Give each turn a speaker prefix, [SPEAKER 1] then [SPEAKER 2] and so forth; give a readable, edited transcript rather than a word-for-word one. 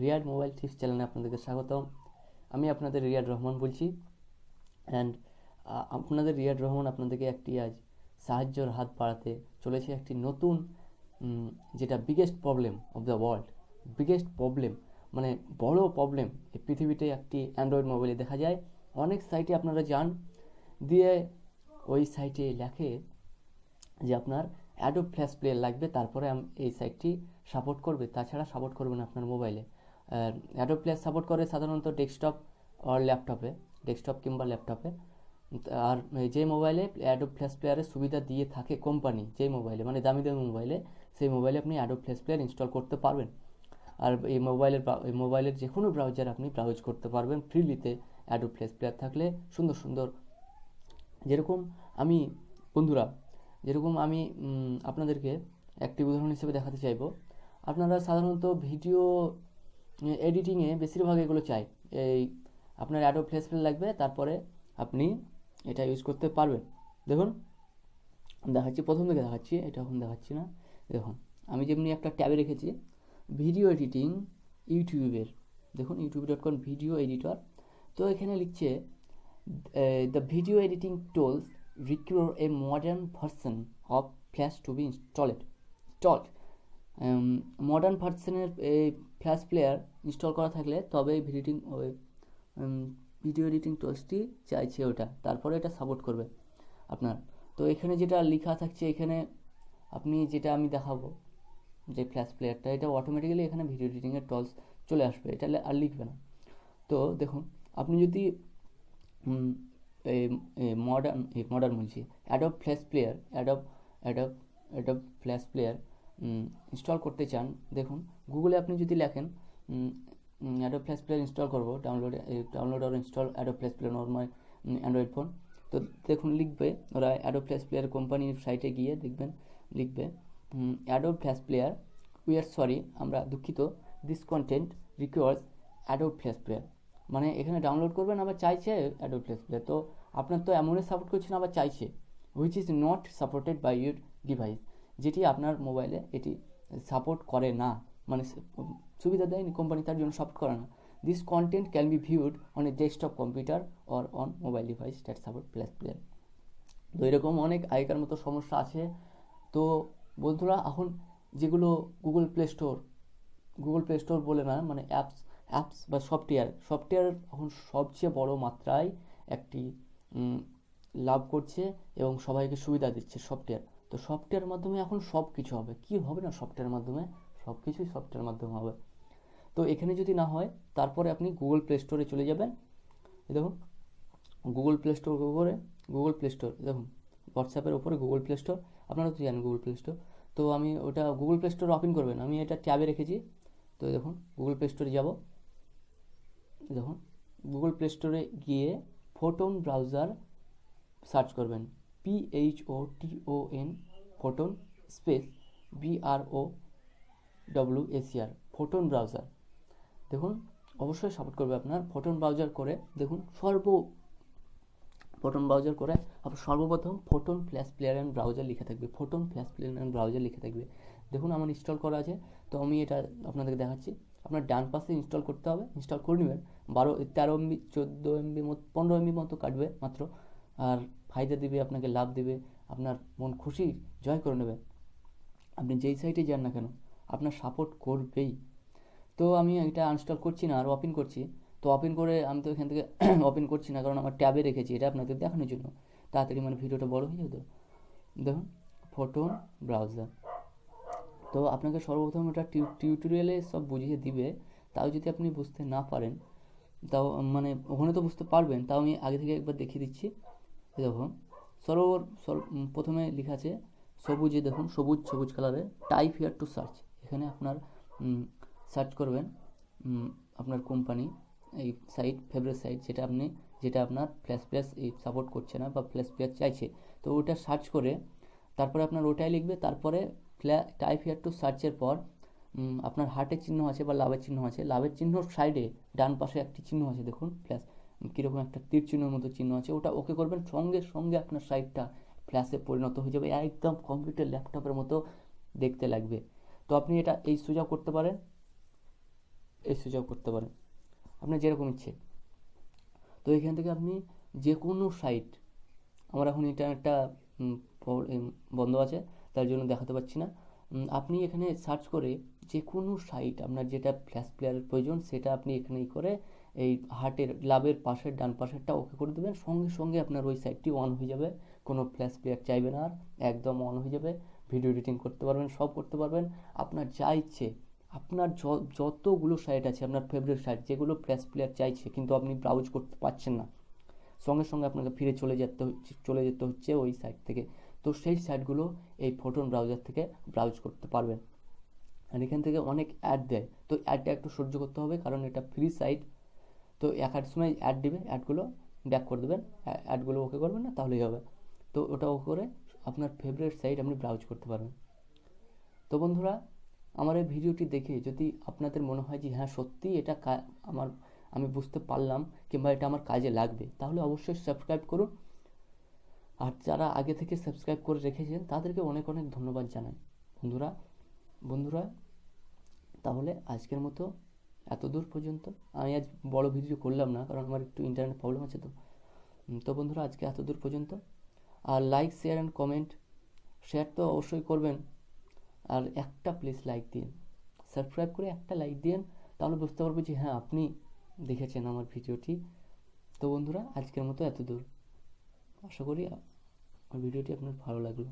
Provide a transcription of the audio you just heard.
[SPEAKER 1] Riyad mobile tips চ্যানেলে আপনাদেরকে স্বাগতম। আমি আপনাদের রিয়াদ রহমান বলছি। অ্যান্ড আপনাদের রিয়াদ রহমান আপনাদেরকে একটি আজ সাহায্যের হাত বাড়াতে চলেছে একটি নতুন যেটা biggest problem of the world, biggest problem মানে বড় প্রবলেম এই পৃথিবীতে একটি অ্যান্ড্রয়েড মোবাইলে দেখা যায়। অনেক সাইটে আপনারা যান, দিয়ে ওই সাইটে লেখে যে আপনার অ্যাডোব ফ্ল্যাশ প্লেয়ার লাগবে, তারপরে এই সাইটটি সাপোর্ট করবে, তাছাড়া সাপোর্ট করবে না আপনার মোবাইলে। অ্যাডোব ফ্ল্যাশ সাপোর্ট করে সাধারণত ডেস্কটপ আর ল্যাপটপে, ডেস্কটপ কিংবা ল্যাপটপে। আর যে মোবাইলে অ্যাডোব ফ্ল্যাশ প্লেয়ারের সুবিধা দিয়ে থাকে কোম্পানি, যে মোবাইলে মানে দামি দামি মোবাইলে, সেই মোবাইলে আপনি অ্যাডোব ফ্ল্যাশ প্লেয়ার ইনস্টল করতে পারবেন। আর এই মোবাইলের যে কোনো ব্রাউজার আপনি ব্রাউজ করতে পারবেন ফ্রিলিতে অ্যাডোব ফ্ল্যাশ প্লেয়ার থাকলে। সুন্দর সুন্দর, যেরকম আমি বন্ধুরা, যেরকম আমি আপনাদেরকে একটি উদাহরণ হিসেবে দেখাতে চাইব। আপনারা সাধারণত ভিডিও এডিটিংয়ে বেশিরভাগ এগুলো চাই। এই আপনার অ্যাডোব ফ্ল্যাশ প্লেয়ার লাগবে, তারপরে আপনি এটা ইউজ করতে পারবেন। দেখুন দেখাচ্ছি, প্রথম থেকে দেখাচ্ছি, এটা এখন দেখাচ্ছি না। দেখুন আমি যেমনি একটা ট্যাবে রেখেছি ভিডিও এডিটিং ইউটিউবের, দেখুন youtube.com ভিডিও এডিটর। তো এখানে লিখছে the video editing tools require a modern version of Flash to be installed. Modern ভার্সনের এই ফ্ল্যাশ প্লেয়ার ইনস্টল করা থাকলে তবে এই ভিডিও এডিটিং টুলসটি চাইছে ওটা, তারপরে এটা সাপোর্ট করবে আপনার। তো এখানে যেটা লেখা থাকছে, এখানে আপনি যেটা আমি দেখাবো যে ফ্ল্যাশ প্লেয়ারটা, এটা অটোমেটিক্যালি এখানে ভিডিও এডিটিংয়ের টুলস চলে আসবে, এটা আর লিখবে না। তো দেখুন আপনি যদি মডার্ন বলছি Adobe flash player, Adobe flash player install করতে চান, দেখুন গুগলে আপনি যদি লেখেন অ্যাডোব ফ্ল্যাশ প্লেয়ার ইনস্টল করবো, ডাউনলোড আর install Adobe flash player normal Android phone, তো দেখুন লিখবে ওরা অ্যাডোব ফ্ল্যাশ প্লেয়ার কোম্পানির সাইটে গিয়ে দেখবেন, লিখবে Adobe flash player we are sorry, আমরা দুঃখিত, this content requires Adobe flash player. মানে এখানে ডাউনলোড করবেন, আবার চাইছে অ্যাডোব ফ্ল্যাশ প্লেয়ার। তো আপনার তো এমনই সাপোর্ট করছে না, আবার চাইছে which is not supported by your device, যেটি আপনার মোবাইলে এটি সাপোর্ট করে না, মানে সুবিধা দেয়নি কোম্পানি, তার জন্য সাপোর্ট করে না। This content can be viewed on a desktop computer or on mobile device that support flash player. তো এরকম অনেক আগেকার মতো সমস্যা আছে। তো বন্ধুরা এখন যেগুলো গুগল প্লে স্টোর বলে না, মানে অ্যাপস বা সফটওয়্যার এখন সবচেয়ে বড় মাত্রায় একটি লাভ করছে এবং সবাইকে সুবিধা দিচ্ছে সফটওয়্যার। তো সফটওয়্যারের মাধ্যমে এখন সব কিছু হবে, কি হবে না সফটওয়্যারের মাধ্যমে, সব কিছুই সফটওয়্যারের মাধ্যমে হবে। তো এখানে যদি না হয় তারপরে আপনি গুগল প্লে স্টোরে চলে যাবেন। দেখুন গুগল প্লে স্টোর দেখুন হোয়াটসঅ্যাপের ওপরে গুগল প্লে স্টোর, আপনারা তো জানেন গুগল প্লে স্টোর। তো আমি ওটা গুগল প্লে স্টোর ওপেন করবেন, আমি এটা ট্যাবে রেখেছি। তো দেখুন গুগল প্লে স্টোরে যাব, দেখুন গুগল প্লে স্টোরে গিয়ে ফোটন ব্রাউজার সার্চ করবেন, PHOTON photon space BROWSER photon browser. দেখুন অবশ্যই সাপোর্ট করবে আপনার ফোটন ব্রাউজার করে। দেখুন ফোটন ব্রাউজার করে আপনার সর্বপ্রথম photon flash player and browser লিখে থাকবে, photon flash player and browser লিখে থাকবে। দেখুন আমার ইনস্টল করা আছে, তো আমি এটা আপনাদেরকে দেখাচ্ছি। আপনার ডান পাশে ইনস্টল করতে হবে, ইনস্টল করে নেবেন। 13 MB 14 MB 15 MB মতো কাটবে মাত্র, আর ফায়দা দিবে আপনাকে, লাভ দিবে, আপনার মন খুশি জয় করে নেবে। আপনি যেই সাইটে যান না কেন আপনার সাপোর্ট করবেই। তো আমি এটা আনইনস্টল করছি না, আর ওপেন করছি। তো ওপেন করে আমি তো এখান থেকে ওপেন করছি না, কারণ আমার ট্যাবে রেখেছি এটা আপনাদের দেখানোর জন্য, তাড়াতাড়ি মানে ভিডিওটা বড় হয়ে যাবে। তো দেখুন ফোটন ব্রাউজার, তো আপনাকে সর্বপ্রথম এটা টিউটোরিয়ালে সব বুঝিয়ে দিবে, তাও যদি আপনি বুঝতে না পারেন, তাও মানে ওখানে তো বুঝতে পারবেন, তাও আমি আগে থেকে একবার দেখিয়ে দিচ্ছি। দেখুন প্রথমে লেখা আছে সবুজে, দেখুন সবুজ কালারে টাইপ হিয়ার টু সার্চ, এখানে আপনার সার্চ করবেন আপনার কোম্পানি এই সাইট, ফেভারিট সাইট, যেটা আপনার ফ্ল্যাশ প্লেয়ার সাপোর্ট করছে না বা ফ্ল্যাশ প্লেয়ার চাইছে, তো ওটা সার্চ করে তারপরে আপনার ওটাই লিখবে। তারপরে টাইপ হিয়ার টু সার্চের পর আপনার হার্টের চিহ্ন আছে বা লাভের চিহ্ন আছে, লাভের চিহ্নর সাইডে ডান পাশে একটি চিহ্ন আছে, দেখুন ফ্ল্যাশ কীরকম একটা তীর চিহ্নের মতো চিহ্ন আছে, ওটা ওকে করবেন, সঙ্গে সঙ্গে আপনার সাইটটা ফ্ল্যাশে পরিণত হয়ে যাবে, একদম কম্পিউটার ল্যাপটপের মতো দেখতে লাগবে। তো আপনি এটা এই সোজা করতে পারেন। এই সুইচ অফ করতে পারেন, আপনার যেরকম ইচ্ছে। তো এখান থেকে আপনি যে কোনো সাইট, আমার এখন ইন্টারনেটটা বন্ধ আছে, তার জন্য দেখাতে পাচ্ছি না। আপনি এখানে সার্চ করে যে কোনো সাইট, আপনার যেটা ফ্ল্যাশ প্লেয়ারের প্রয়োজন সেটা আপনি এখানে করে এই হার্টের লাভের পাশের ডান পাশেরটা ওকে করে দেবেন, সঙ্গে সঙ্গে আপনার ওই সাইটটি অন হয়ে যাবে। কোনো ফ্ল্যাশ প্লেয়ার চাইবে না আর, একদম অন হয়ে যাবে। ভিডিও এডিটিং করতে পারবেন, সব করতে পারবেন আপনার যা ইচ্ছে। আপনার যতগুলো সাইট আছে, আপনার ফেভারিট সাইট যেগুলো ফ্ল্যাশ প্লেয়ার চাইছে কিন্তু আপনি ব্রাউজ করতে পারছেন না, সঙ্গে সঙ্গে আপনাকে ফিরে চলে যেতে হচ্ছে ওই সাইট থেকে। তো সেই সাইটগুলো এই ফোটন ব্রাউজার থেকে ব্রাউজ করতে পারবেন। আর এখান থেকে অনেক অ্যাড দেয়, তো অ্যাডটা একটু সহ্য করতে হবে কারণ এটা ফ্রি সাইট। তো এক আধ সময় অ্যাড দিবে, অ্যাডগুলো ব্যাক করে দেবেন, অ্যাডগুলো ওকে করবেন না তাহলেই হবে। তো ওটা ওকে করে আপনার ফেভারিট সাইট আপনি ব্রাউজ করতে পারবেন। তো বন্ধুরা, আমার এই ভিডিওটি দেখে যদি আপনাদের মনে হয় যে হ্যাঁ সত্যি এটা আমার আমি বুঝতে পারলাম কিংবা এটা আমার কাজে লাগবে, তাহলে অবশ্যই সাবস্ক্রাইব করুন। আর যারা আগে থেকে সাবস্ক্রাইব করে রেখেছেন তাদেরকে অনেক অনেক ধন্যবাদ জানাই। বন্ধুরা বন্ধুরা তাহলে আজকের মতো এত দূর পর্যন্ত। আমি আজ বড় ভিডিও করলাম না কারণ আমার একটু ইন্টারনেট প্রবলেম আছে। তো বন্ধুরা আজকে এত দূর পর্যন্ত। আর like share and comment, share তো অবশ্যই করবেন, আর একটা প্লিজ লাইক দিন, সাবস্ক্রাইব করে একটা লাইক দিন, তাহলে বুঝতে পারবো যে হ্যাঁ আপনি দেখেছেন আমার ভিডিওটি। তো বন্ধুরা আজকের মতো এত দূর, আশা করি আমার ভিডিওটি আপনার ভালো লাগলো।